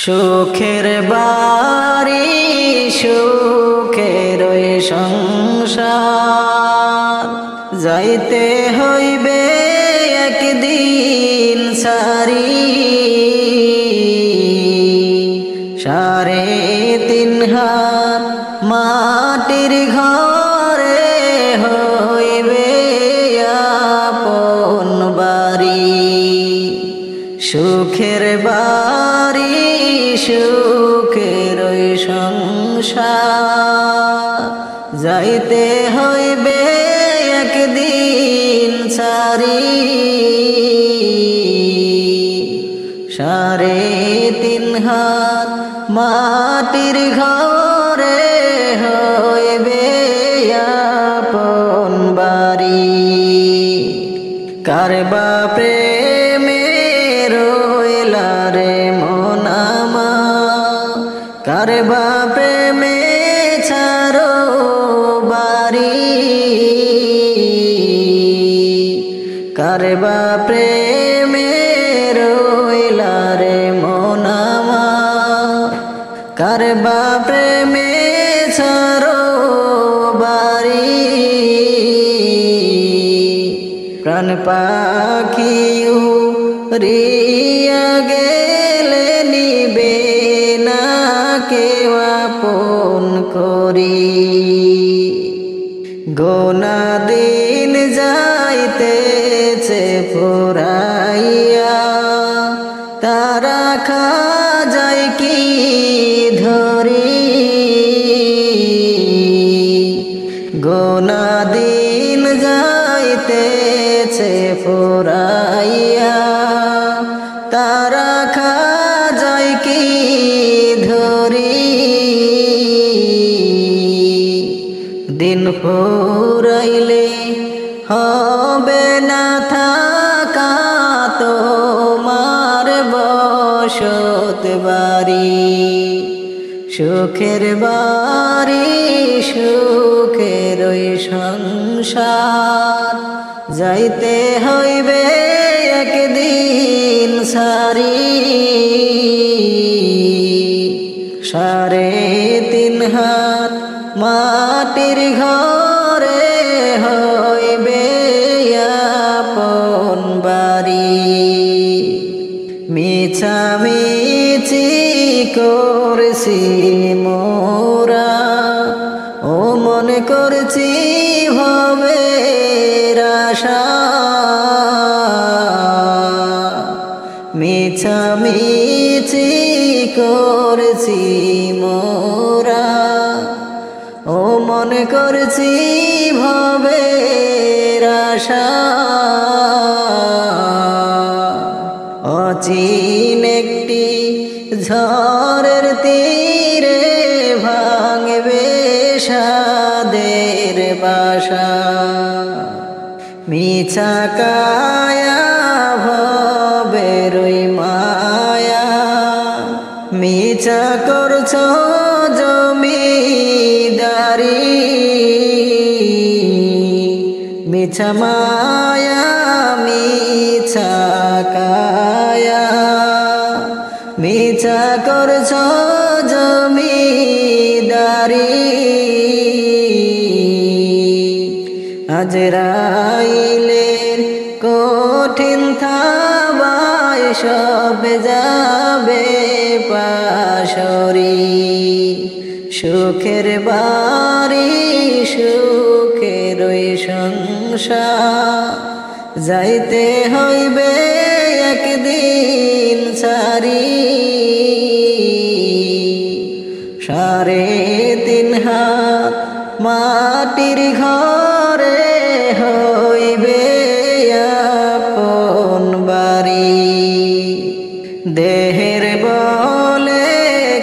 সুখের বাড়ি সুখের ওই সংসার, যাইতে হইবে একদিন সারি। 3.5 হাত মাটির ঘরে হইবে আপন বাড়ি। সুখের বাড়ি সুখের ওই সংসার, যাইতে হইবে একদিন সারি। 3.5 হাত মাটির ঘরে হইবে আপন বাড়ি। কারবা প্রেমে রইলা রে মন আমার, কারবা প্রেমে ছাড়ো বাড়ি। কারবা প্রেমে রইলা রে মন আমার, কারবা প্রেমে ছাড়ো বাড়ি। প্রাণ পাখি উড়িয়া গেলে নিবে না কেউ আপন করি। গোনা দিন যাইতেছে ফুরাইয়া, তারা খা যায় কি ধরি। গোনা দিন যাইতেছে ফুরাইয়া, তারা খা যায় কি ধরি। দিন ফুরাইলে হবে না থাকা তোমার বসত বাড়ি। সুখের বাড়ি সুখের ওই সংসার, যাইতে হইবে একদিন সারি। 3.5 হাত মাটির ঘরে হইবে আপন বাড়ি। মিছামিছি করছি মোরা, ও মনে করছি ভবের আশা। মিছামিছি করছি মোরা, ও মনে করছি ভবের আশা। অচিন একটি ঝড়ের তীরে ভাঙবে সাদের বাসা। মিছা কায়া ভবের ওই মায়া, মিছা করছ জমিদারি। মিছা মায়া মিছা কায়া, মিছা করছ জমিদারি। আজরাইলের কঠিন থাবায় সব যাবে পাশরি। সুখের বাড়ি সুখের ওই সংসার, যাইতে হইবে একদিন সারি। 3.5 হাত মাটির ঘরে হইবে আপন বাড়ি। দেহের বলে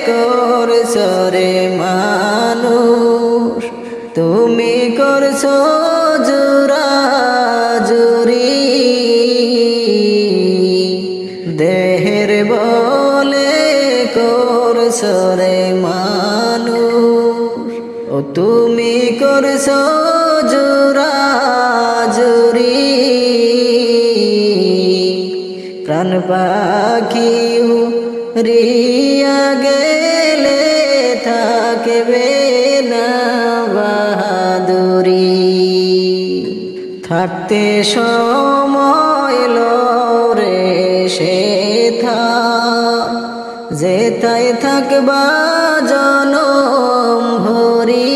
করছ রে মানুষ, তুমি করছ জোরাজুরি। দেহের বলে করছ রে মানুষ, ও তুমি করছ জোরাজুরি। প্রাণ পাখি রিয়া গেলে থাকবে না বাহাদুরি। থাকতে সময় লরে সে যেতাই থাকবা জনম ভরি।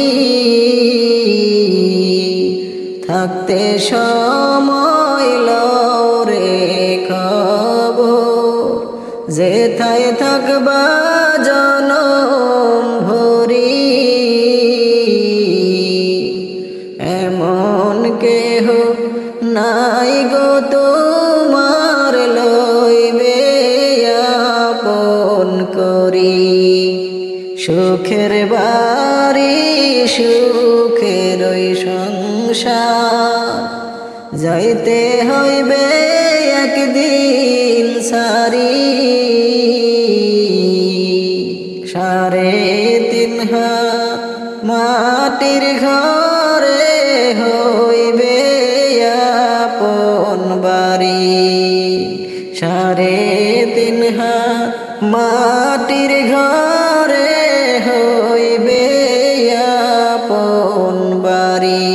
থাকতে সময় লরে খবর যেতাই থাকবা জনম ভরি। এমন কেহ নাই গো তোমার লইবে আপন করি। সুখের বাড়ি সুখের ওই সংসার যাইতে হইবে একদিন সারি। 3.5 হাত মাটির ঘরে হইবে আপন বাড়ি। 3.5 হাত মাটির ঘরে হইবে আপন বাড়ি।